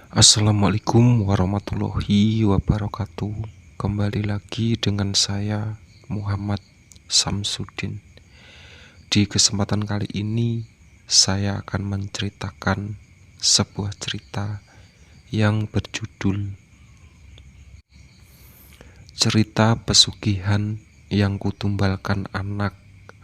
Assalamualaikum warahmatullahi wabarakatuh. Kembali lagi dengan saya Muhammad Samsudin. Di kesempatan kali ini saya akan menceritakan sebuah cerita yang berjudul Cerita Pesugihan yang Kutumbalkan Anak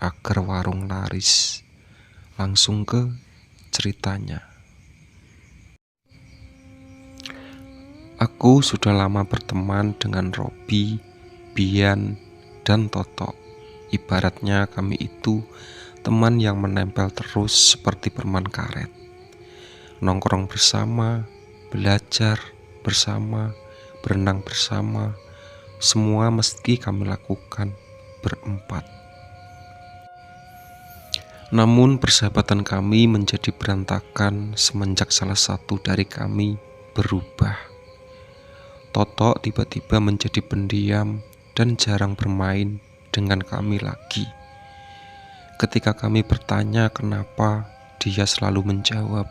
Agar Warung Laris. Langsung ke ceritanya. Aku sudah lama berteman dengan Robi, Bian, dan Toto. Ibaratnya kami itu teman yang menempel terus seperti permen karet. Nongkrong bersama, belajar bersama, berenang bersama, semua mesti kami lakukan berempat. Namun persahabatan kami menjadi berantakan semenjak salah satu dari kami berubah. Toto tiba-tiba menjadi pendiam dan jarang bermain dengan kami lagi. Ketika kami bertanya kenapa, dia selalu menjawab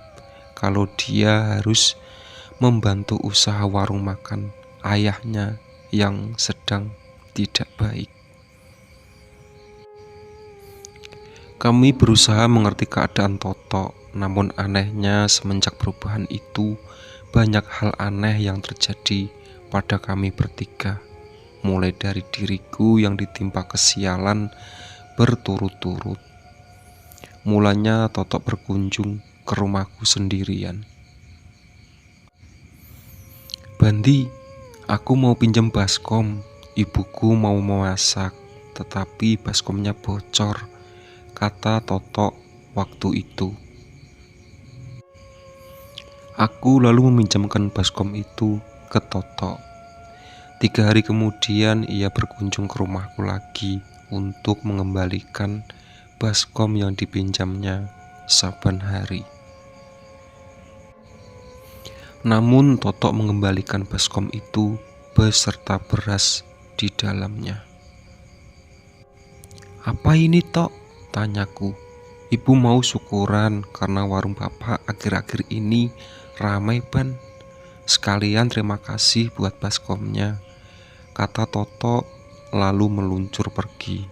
kalau dia harus membantu usaha warung makan ayahnya yang sedang tidak baik. Kami berusaha mengerti keadaan Toto, namun anehnya semenjak perubahan itu banyak hal aneh yang terjadi pada kami bertiga, mulai dari diriku yang ditimpa kesialan berturut-turut. Mulanya Toto berkunjung ke rumahku sendirian. "Bandi, aku mau pinjam baskom. Ibuku mau memasak, tetapi baskomnya bocor," kata Toto waktu itu. Aku lalu meminjamkan baskom itu ke Toto. 3 hari kemudian ia berkunjung ke rumahku lagi untuk mengembalikan baskom yang dipinjamnya saban hari. Namun Toto mengembalikan baskom itu beserta beras di dalamnya. "Apa ini, Tok?" tanyaku. "Ibu mau syukuran karena warung bapak akhir-akhir ini ramai, Ban. Sekalian terima kasih buat baskomnya," kata Toto lalu meluncur pergi.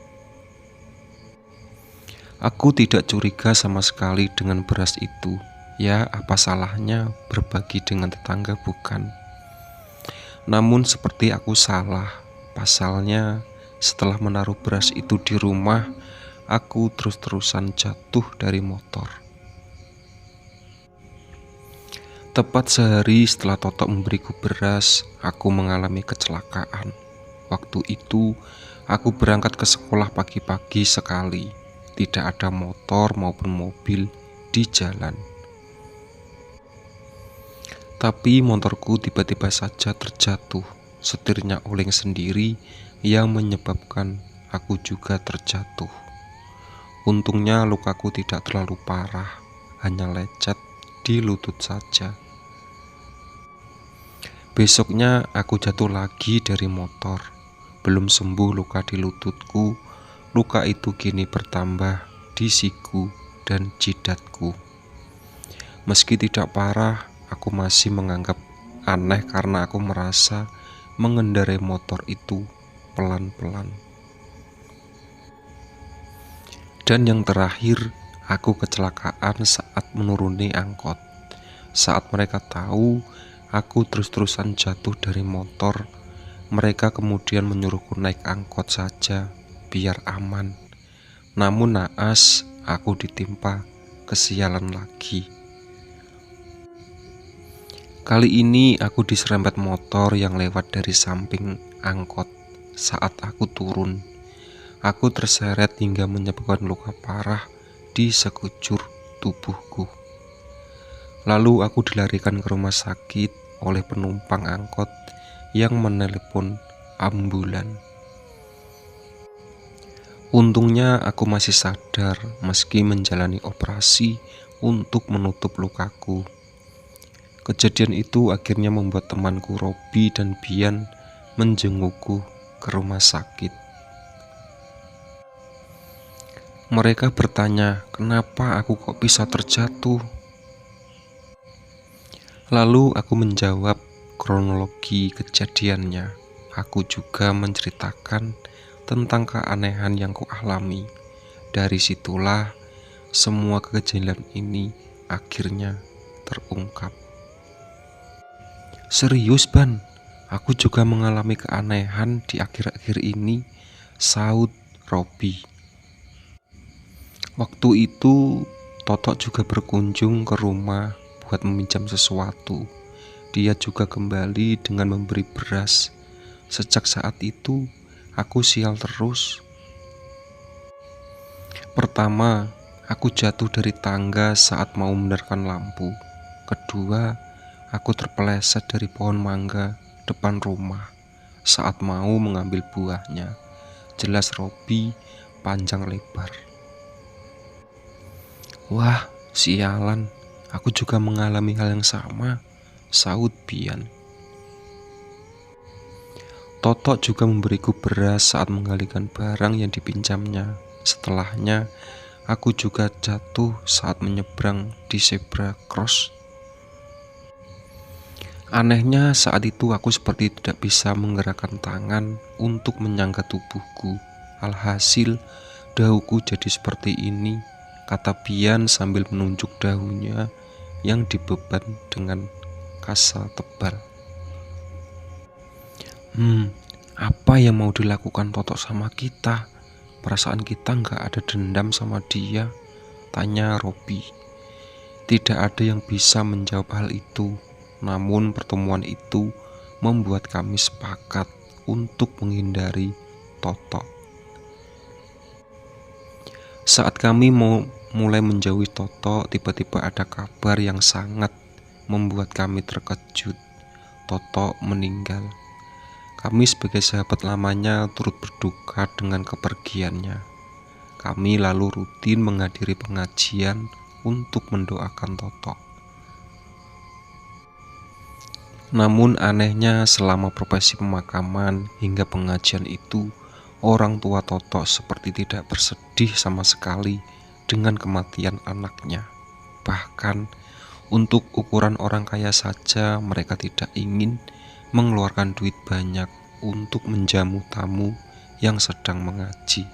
Aku tidak curiga sama sekali dengan beras itu. Ya, apa salahnya berbagi dengan tetangga, bukan? Namun seperti aku salah. Pasalnya setelah menaruh beras itu di rumah, aku terus-terusan jatuh dari motor. Tepat sehari setelah Toto memberiku beras, aku mengalami kecelakaan. Waktu itu, aku berangkat ke sekolah pagi-pagi sekali. Tidak ada motor maupun mobil di jalan. Tapi motorku tiba-tiba saja terjatuh. Setirnya oleng sendiri yang menyebabkan aku juga terjatuh. Untungnya lukaku tidak terlalu parah, hanya lecet di lutut saja. Besoknya aku jatuh lagi dari motor. Belum sembuh luka di lututku, luka itu kini bertambah di siku dan jidatku. Meski tidak parah, aku masih menganggap aneh karena aku merasa mengendarai motor itu pelan-pelan. Dan yang terakhir, aku kecelakaan saat menuruni angkot. Saat mereka tahu aku terus-terusan jatuh dari motor, mereka kemudian menyuruhku naik angkot saja biar aman. Namun naas, aku ditimpa kesialan lagi. Kali ini aku diserempet motor yang lewat dari samping angkot. Saat aku turun, aku terseret hingga menyebabkan luka parah di sekujur tubuhku. Lalu aku dilarikan ke rumah sakit oleh penumpang angkot yang menelepon ambulan. Untungnya aku masih sadar meski menjalani operasi untuk menutup lukaku. Kejadian itu akhirnya membuat temanku Robi dan Bian menjengukku ke rumah sakit. Mereka bertanya, kenapa aku kok bisa terjatuh? Lalu aku menjawab kronologi kejadiannya. Aku juga menceritakan tentang keanehan yang kualami. Dari situlah semua kejadian ini akhirnya terungkap. Serius, Ban, aku juga mengalami keanehan di akhir-akhir ini, saud Robi. Waktu itu Totok juga berkunjung ke rumah buat meminjam sesuatu. Dia juga kembali dengan memberi beras. Sejak saat itu aku sial terus. Pertama, aku jatuh dari tangga saat mau menerankan lampu. Kedua, aku terpeleset dari pohon mangga depan rumah saat mau mengambil buahnya. Jelas Robi panjang lebar. Wah, sialan, aku juga mengalami hal yang sama, saud Bian. Totok juga memberiku beras saat menggalikan barang yang dipinjamnya. Setelahnya, aku juga jatuh saat menyeberang di zebra cross. Anehnya saat itu aku seperti tidak bisa menggerakkan tangan untuk menyangga tubuhku. Alhasil, dahuku jadi seperti ini, kata Bian sambil menunjuk dahunya yang dibeban dengan kasa tebal. Apa yang mau dilakukan Totok sama kita? Perasaan kita nggak ada dendam sama dia, tanya Robi. Tidak ada yang bisa menjawab hal itu. Namun pertemuan itu membuat kami sepakat untuk menghindari Totok. Saat kami mau mulai menjauhi Totok, tiba-tiba ada kabar yang sangat membuat kami terkejut. Totok meninggal. Kami sebagai sahabat lamanya turut berduka dengan kepergiannya. Kami lalu rutin menghadiri pengajian untuk mendoakan Totok. Namun anehnya selama prosesi pemakaman hingga pengajian itu, orang tua Totok seperti tidak bersedih sama sekali dengan kematian anaknya. Bahkan untuk ukuran orang kaya saja mereka tidak ingin mengeluarkan duit banyak untuk menjamu tamu yang sedang mengaji.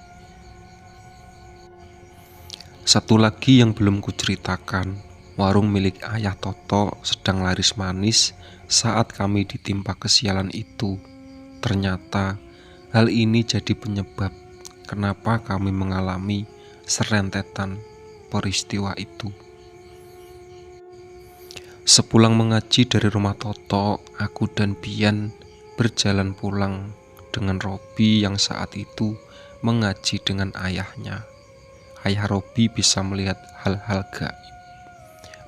Satu lagi yang belum kuceritakan, warung milik ayah Totok sedang laris manis saat kami ditimpa kesialan itu. Ternyata hal ini jadi penyebab kenapa kami mengalami serentetan peristiwa itu. Sepulang mengaji dari rumah Totok, aku dan Bian berjalan pulang dengan Robi yang saat itu mengaji dengan ayahnya. Ayah Robi bisa melihat hal-hal gaib.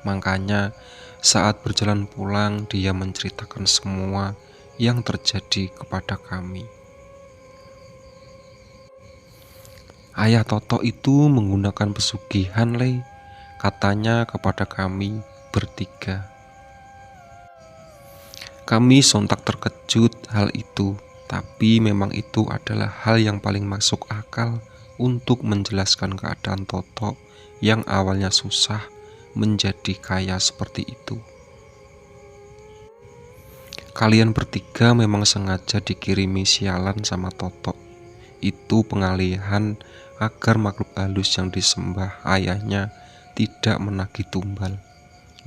Makanya saat berjalan pulang dia menceritakan semua yang terjadi kepada kami. Ayah Totok itu menggunakan pesugihan, katanya kepada kami bertiga. Kami sontak terkejut hal itu, tapi memang itu adalah hal yang paling masuk akal untuk menjelaskan keadaan Totok yang awalnya susah menjadi kaya seperti itu. Kalian bertiga memang sengaja dikirimi sialan sama Totok. Itu pengalihan agar makhluk halus yang disembah ayahnya tidak menagih tumbal.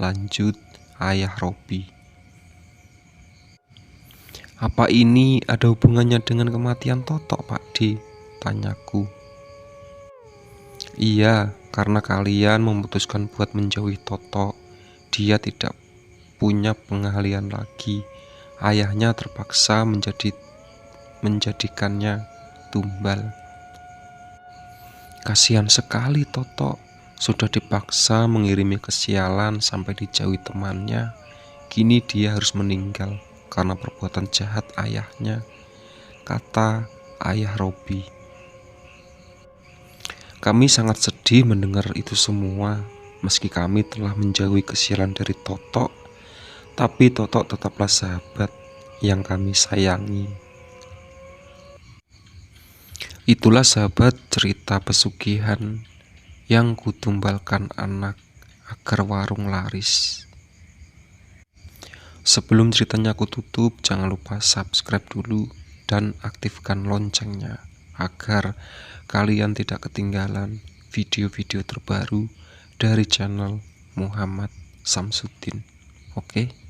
Lanjut ayah Robi. Apa ini ada hubungannya dengan kematian Totok, Pak D? Tanyaku. Iya, karena kalian memutuskan buat menjauhi Totok. Dia tidak punya pengahlian lagi. Ayahnya terpaksa menjadikannya tumbal. Kasihan sekali Totok. Sudah dipaksa mengirimi kesialan sampai dijauhi temannya. Kini dia harus meninggal karena perbuatan jahat ayahnya, kata ayah Robi. Kami sangat sedih mendengar itu semua. Meski kami telah menjauhi kesialan dari Totok, tapi Totok tetaplah sahabat yang kami sayangi. Itulah sahabat cerita pesugihan yang kutumbalkan anak agar warung laris. Sebelum ceritanya aku tutup, jangan lupa subscribe dulu dan aktifkan loncengnya agar kalian tidak ketinggalan video-video terbaru dari channel Muhammad Samsudin. Oke?